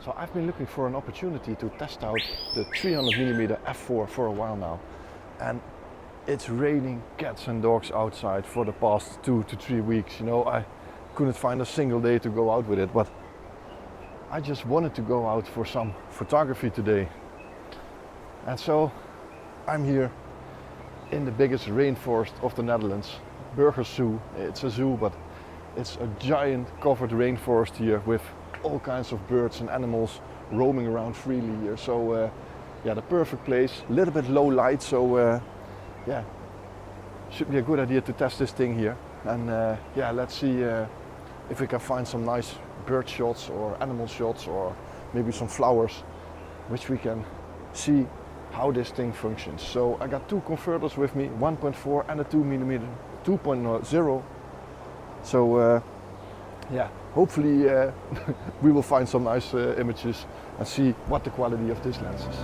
So I've been looking for an opportunity to test out the 300mm f4 for a while now, and it's raining cats and dogs outside for the past 2 to 3 weeks. You know, I couldn't find a single day to go out with it, but I just wanted to go out for some photography today. And so I'm here in the biggest rainforest of the Netherlands, Burger Zoo. It's a zoo, but it's a giant covered rainforest here with all kinds of birds and animals roaming around freely here. So yeah, the perfect place. A little bit low light, so yeah, should be a good idea to test this thing here. And yeah, let's see if we can find some nice bird shots or animal shots or maybe some flowers, which we can see how this thing functions. So I got two converters with me, 1.4 and a 2mm 2.0. So yeah, hopefully we will find some nice images and see what the quality of this lens is.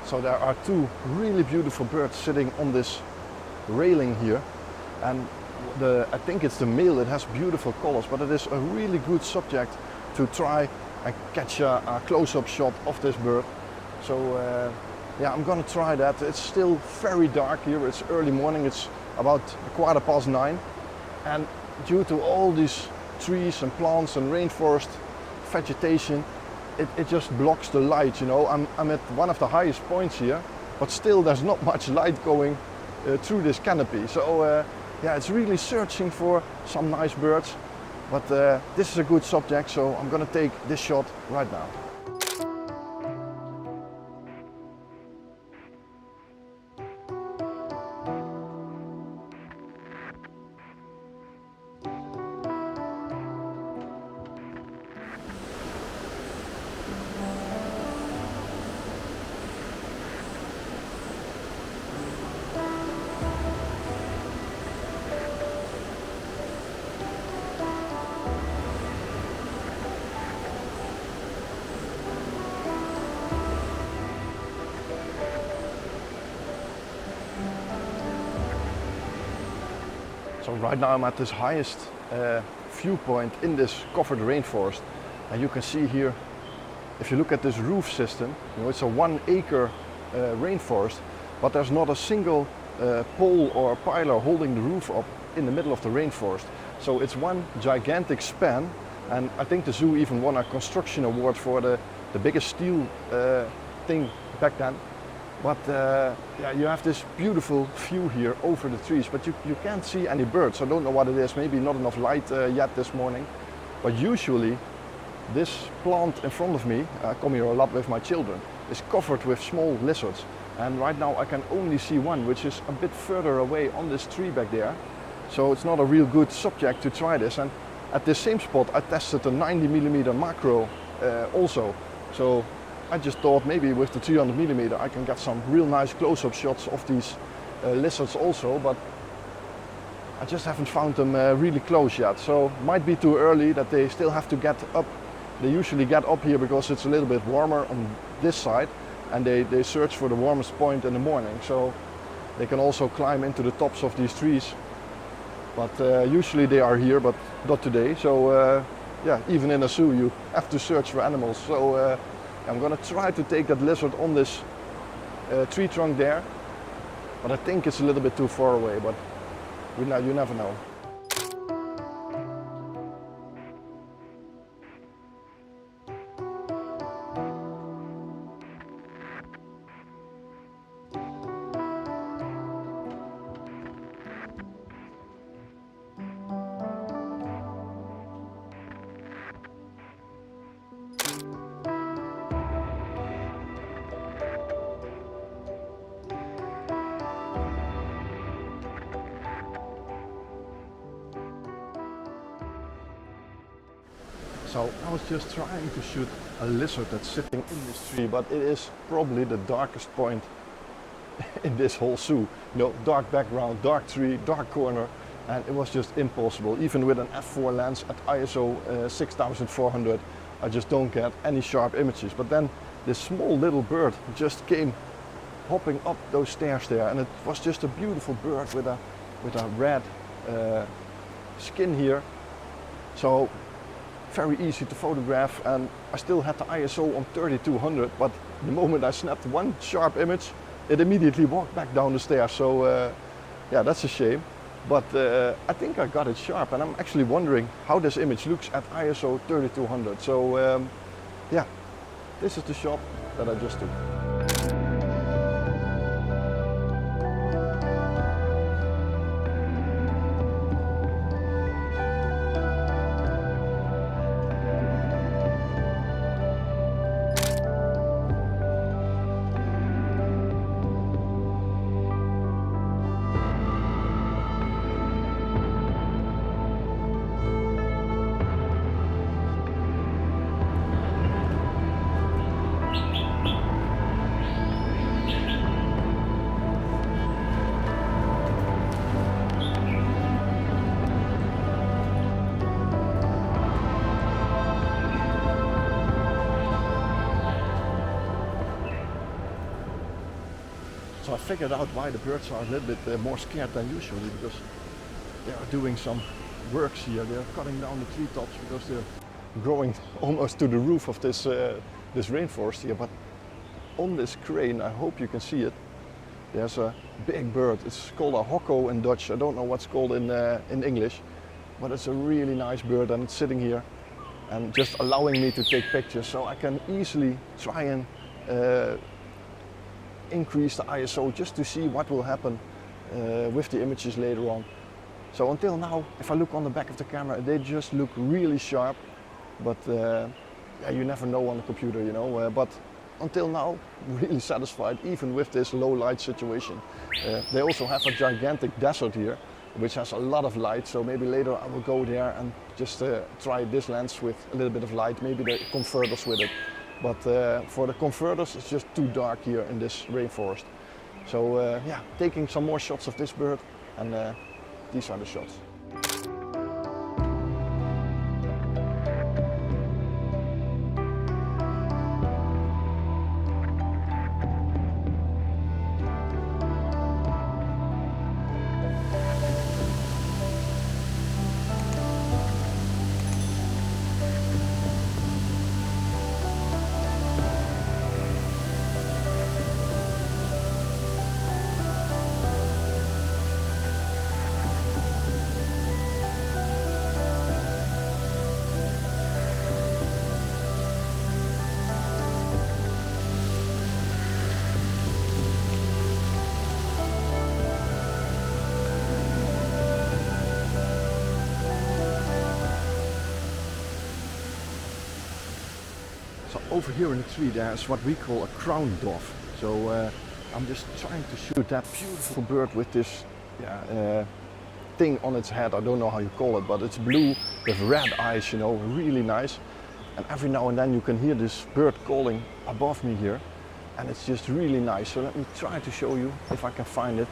So there are two really beautiful birds sitting on this railing here, and I think it's the male that has beautiful colors, but it is a really good subject to try and catch a close-up shot of this bird. So yeah, I'm gonna try that. It's still very dark here, it's early morning, it's about 9:15, and due to all these trees and plants and rainforest vegetation, it just blocks the light, you know. I'm at one of the highest points here, but still there's not much light going through this canopy. So yeah, it's really searching for some nice birds, but this is a good subject, so I'm gonna take this shot right now. So right now I'm at this highest viewpoint in this covered rainforest, and you can see here, if you look at this roof system, you know, it's a 1 acre rainforest, but there's not a single pole or pillar holding the roof up in the middle of the rainforest. So it's one gigantic span, and I think the zoo even won a construction award for the biggest steel thing back then. But yeah, you have this beautiful view here over the trees, but you can't see any birds. I don't know what it is, maybe not enough light yet this morning. But usually this plant in front of me, I come here a lot with my children, is covered with small lizards. And right now I can only see one, which is a bit further away on this tree back there. So it's not a real good subject to try this. And at this same spot I tested a 90mm macro also. So I just thought maybe with the 300mm I can get some real nice close-up shots of these lizards also, but I just haven't found them really close yet. So might be too early, that they still have to get up. They usually get up here because it's a little bit warmer on this side, and they search for the warmest point in the morning. So they can also climb into the tops of these trees. But usually they are here, but not today. So yeah, even in a zoo you have to search for animals. So I'm gonna try to take that lizard on this tree trunk there, but I think it's a little bit too far away, but you never know. So I was just trying to shoot a lizard that's sitting in this tree, but it is probably the darkest point in this whole zoo. Dark background, dark tree, dark corner, and it was just impossible. Even with an f4 lens at ISO 6400, I just don't get any sharp images. But then this small little bird just came hopping up those stairs there, and it was just a beautiful bird with a red skin here. So very easy to photograph, and I still had the ISO on 3200, but the moment I snapped one sharp image, it immediately walked back down the stairs. So yeah, that's a shame. But I think I got it sharp, and I'm actually wondering how this image looks at ISO 3200. So yeah, this is the shot that I just took. So I figured out why the birds are a little bit more scared than usually, because they are doing some works here. They are cutting down the treetops because they're growing almost to the roof of this rainforest here. But on this crane, I hope you can see it, there's a big bird. It's called a hocko in Dutch. I don't know what's called in English, but it's a really nice bird, and it's sitting here and just allowing me to take pictures, so I can easily try and increase the ISO just to see what will happen with the images later on. So until now, if I look on the back of the camera, they just look really sharp, but yeah, you never know on the computer, but until now, really satisfied even with this low light situation. They also have a gigantic desert here, which has a lot of light, so maybe later I will go there and just try this lens with a little bit of light, maybe the converters with it. But for the converters, it's just too dark here in this rainforest. So yeah, taking some more shots of this bird, and these are the shots. So over here in the tree there's what we call a crown dove. So I'm just trying to shoot that beautiful bird with this thing on its head. I don't know how you call it, but it's blue with red eyes, really nice. And every now and then you can hear this bird calling above me here, and it's just really nice. So let me try to show you if I can find it.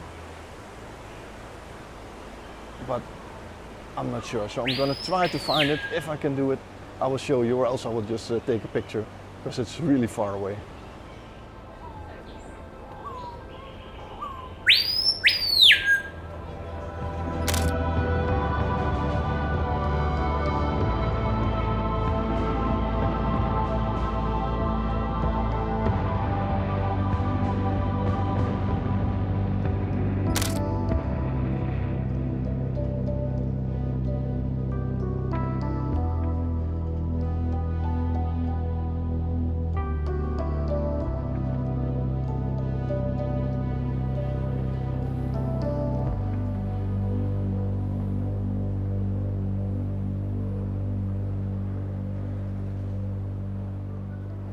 But I'm not sure, so I'm gonna try to find it. If I can do it, I will show you, or else I will just take a picture, because it's really far away.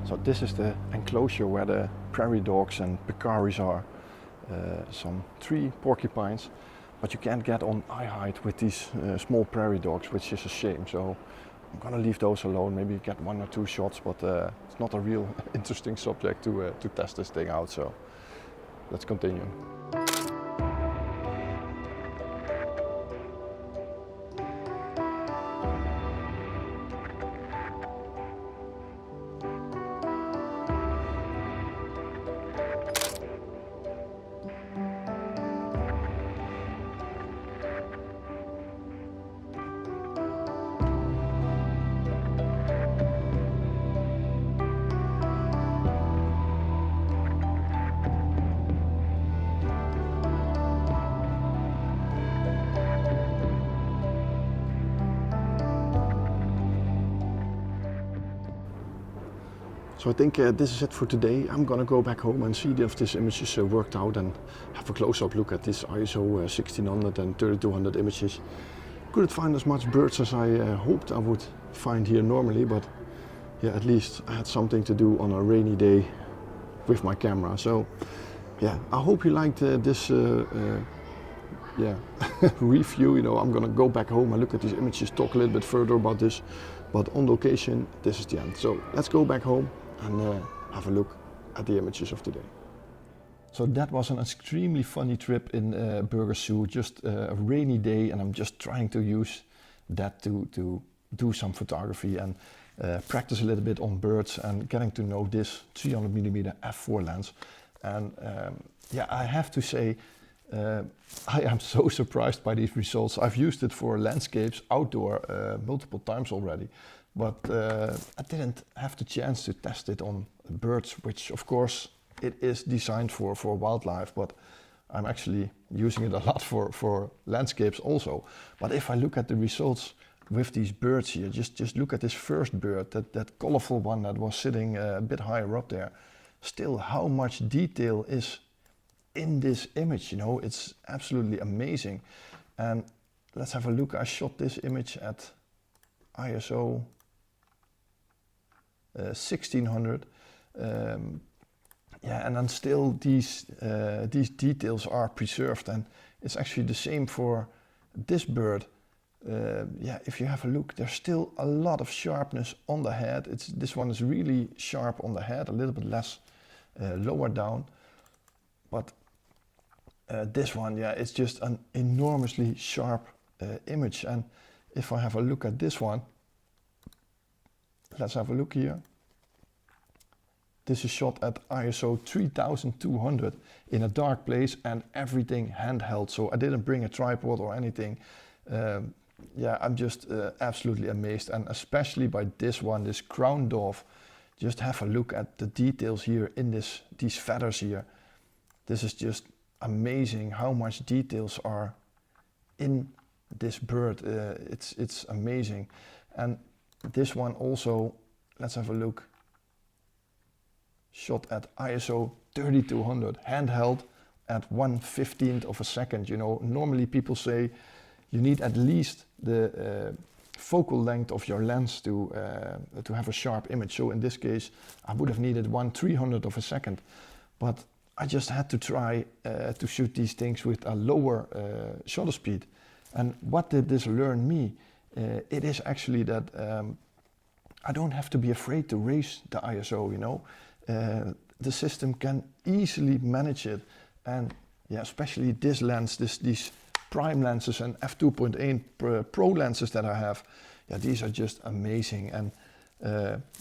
So this is the enclosure where the prairie dogs and peccaries are. Some 3 porcupines, but you can't get on eye height with these small prairie dogs, which is a shame. So I'm gonna leave those alone, maybe get 1 or 2 shots, but it's not a real interesting subject to test this thing out. So let's continue. So I think this is it for today. I'm gonna go back home and see if this image is worked out and have a close-up look at this ISO 1600 and 3200 images. Couldn't find as much birds as I hoped I would find here normally, but yeah, at least I had something to do on a rainy day with my camera. So yeah, I hope you liked this review. You know, I'm gonna go back home and look at these images, talk a little bit further about this, but on location, this is the end. So let's go back home and have a look at the images of today. So that was an extremely funny trip in Burger Zoo, just a rainy day, and I'm just trying to use that to do some photography and practice a little bit on birds and getting to know this 300mm f4 lens. And yeah, I have to say, I am so surprised by these results. I've used it for landscapes outdoor multiple times already, but I didn't have the chance to test it on birds, which of course it is designed for wildlife, but I'm actually using it a lot for landscapes also. But if I look at the results with these birds here, just look at this first bird, that colorful one that was sitting a bit higher up there. Still, how much detail is in this image, you know, it's absolutely amazing. And let's have a look. I shot this image at ISO 1600. Yeah, and then still these details are preserved, and it's actually the same for this bird. Yeah, if you have a look, there's still a lot of sharpness on the head. This one is really sharp on the head, a little bit less lower down, but this one, yeah, it's just an enormously sharp image. And if I have a look at this one, let's have a look here. This is shot at ISO 3200 in a dark place and everything handheld. So I didn't bring a tripod or anything. Yeah, I'm just absolutely amazed, and especially by this one, this crown dove. Just have a look at the details here in these feathers here. This is just amazing how much details are in this bird. It's amazing. And this one also, let's have a look. Shot at ISO 3200, handheld at 1/15 of a second. You know, normally people say you need at least the focal length of your lens to have a sharp image. So in this case, I would have needed 1/300 of a second, but I just had to try to shoot these things with a lower shutter speed. And what did this learn me? It is actually that I don't have to be afraid to raise the ISO, you know. The system can easily manage it. And yeah, especially this lens, these prime lenses and f2.8 pro lenses that I have, yeah, these are just amazing. And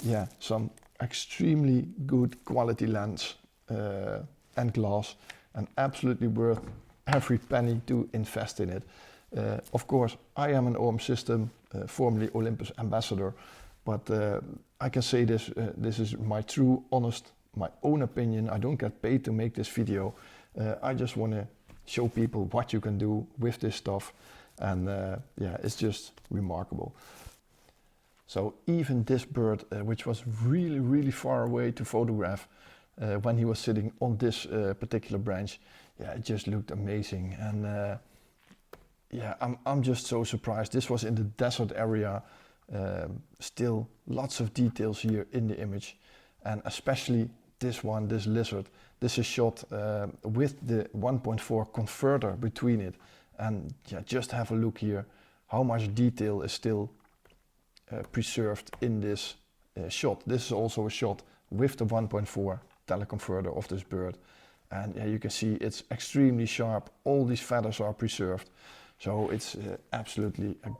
yeah, some extremely good quality lens and glass, and absolutely worth every penny to invest in it. Of course, I am an OM System, formerly Olympus ambassador, but I can say this, this is my true, honest, my own opinion. I don't get paid to make this video. I just want to show people what you can do with this stuff, and yeah, it's just remarkable. So even this bird, which was really, really far away to photograph, when he was sitting on this particular branch, yeah, it just looked amazing. And yeah, I'm just so surprised. This was in the desert area. Still lots of details here in the image, and especially this one, this lizard. This is shot with the 1.4 converter between it, and yeah, just have a look here how much detail is still preserved in this shot. This is also a shot with the 1.4 teleconverter of this bird, And yeah, you can see it's extremely sharp. All these feathers are preserved. So it's absolutely a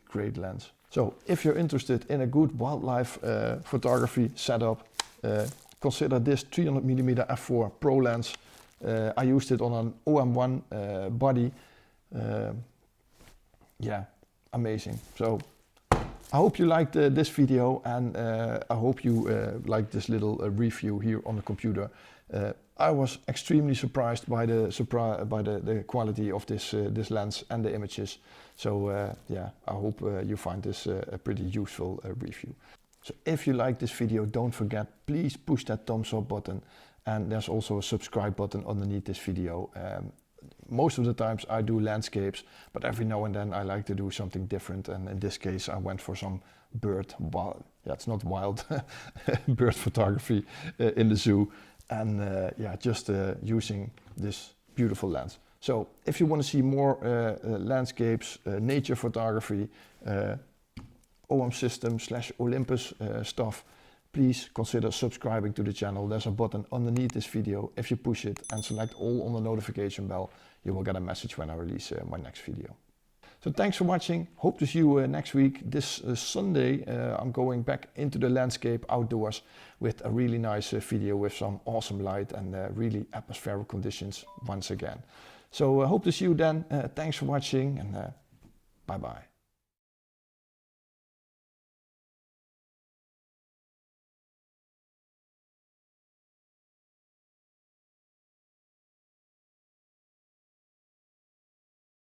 great lens. So if you're interested in a good wildlife photography setup, consider this 300mm f4 Pro lens. I used it on an Om-1 body. Yeah, amazing. So I hope you liked this video, and I hope you liked this little review here on the computer. I was extremely surprised by the quality of this lens and the images. So yeah, I hope you find this a pretty useful review. So if you like this video, don't forget, please push that thumbs up button, and there's also a subscribe button underneath this video. Most of the times I do landscapes, but every now and then I like to do something different, and in this case I went for some it's not wild, bird photography in the zoo, and yeah, just using this beautiful lens. So if you want to see more landscapes, nature photography, OM system / Olympus stuff, please consider subscribing to the channel. There's a button underneath this video. If you push it and select all on the notification bell, you will get a message when I release my next video. So thanks for watching. Hope to see you next week. This Sunday I'm going back into the landscape outdoors with a really nice video with some awesome light and really atmospheric conditions once again. So hope to see you then. Thanks for watching, and bye bye.